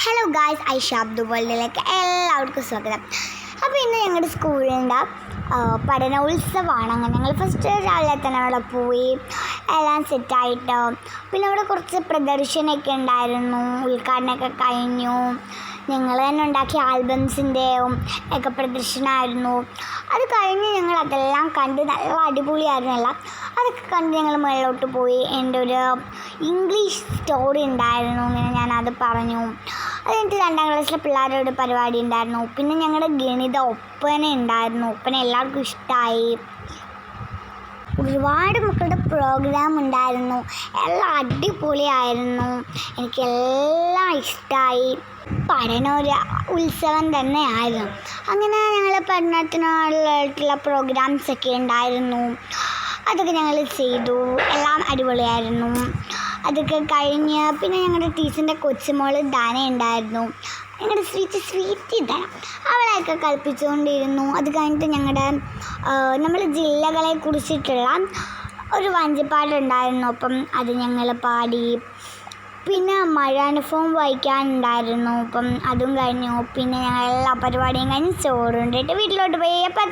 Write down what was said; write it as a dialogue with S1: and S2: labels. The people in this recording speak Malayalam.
S1: ഹലോ ഗായ്സ്, ഐഷാബ്ദു വേൾഡിലേക്ക് എല്ലാവർക്കും സ്വാഗതം. അപ്പോൾ ഇന്ന് ഞങ്ങളുടെ സ്കൂളിൻ്റെ പഠനോത്സവമാണ്. അങ്ങനെ ഞങ്ങൾ ഫസ്റ്റ് രാവിലെ തന്നെ അവിടെ പോയി എല്ലാം സെറ്റായിട്ട്, പിന്നെ അവിടെ കുറച്ച് പ്രദർശനമൊക്കെ ഉണ്ടായിരുന്നു. ഉദ്ഘാടനമൊക്കെ കഴിഞ്ഞു. ഞങ്ങൾ തന്നെ ഉണ്ടാക്കിയ ആൽബംസിൻ്റെയും ഒക്കെ പ്രദർശനമായിരുന്നു. അത് കഴിഞ്ഞ് ഞങ്ങൾ അതെല്ലാം കണ്ട് നല്ല അടിപൊളിയായിരുന്നല്ല. അതൊക്കെ കണ്ട് ഞങ്ങൾ മുകളിലോട്ട് പോയി. എൻ്റെ ഒരു ഇംഗ്ലീഷ് സ്റ്റോറി ഉണ്ടായിരുന്നു, ഇങ്ങനെ ഞാനത് പറഞ്ഞു. അത് കഴിഞ്ഞിട്ട് 2ാം ക്ലാസ്സിലെ പിള്ളേരോട് പരിപാടി ഉണ്ടായിരുന്നു. പിന്നെ ഞങ്ങളുടെ ഗണിത ഒപ്പന ഉണ്ടായിരുന്നു. ഒപ്പന എല്ലാവർക്കും ഇഷ്ടമായി. ഒരുപാട് മക്കളുടെ പ്രോഗ്രാം ഉണ്ടായിരുന്നു. എല്ലാം അടിപൊളിയായിരുന്നു. എനിക്കെല്ലാം ഇഷ്ടമായി. പഠനൊരു ഉത്സവം തന്നെയായിരുന്നു. അങ്ങനെ ഞങ്ങൾ പഠനത്തിനായിട്ടുള്ള പ്രോഗ്രാംസൊക്കെ ഉണ്ടായിരുന്നു. അതൊക്കെ ഞങ്ങൾ ചെയ്തു. എല്ലാം അടിപൊളിയായിരുന്നു. അതൊക്കെ കഴിഞ്ഞ് പിന്നെ ഞങ്ങളുടെ ടീച്ചറിൻ്റെ കൊച്ചുമോൾ ധന ഉണ്ടായിരുന്നു. ഞങ്ങളുടെ സ്വീറ്റ് ധന, അവളെയൊക്കെ കളിപ്പിച്ചുകൊണ്ടിരുന്നു. അത് കഴിഞ്ഞിട്ട് നമ്മൾ ജില്ലകളെ കുറിച്ചിട്ടുള്ള ഒരു വഞ്ചിപ്പാട്ടുണ്ടായിരുന്നു. അപ്പം അത് ഞങ്ങൾ പാടി. പിന്നെ മഴാനുഭവം വായിക്കാനുണ്ടായിരുന്നു. അപ്പം അതും കഴിഞ്ഞു. പിന്നെ ഞങ്ങൾ എല്ലാ പരിപാടിയും കഴിഞ്ഞ് ചോറുണ്ടിട്ട് വീട്ടിലോട്ട് പോയി. അപ്പം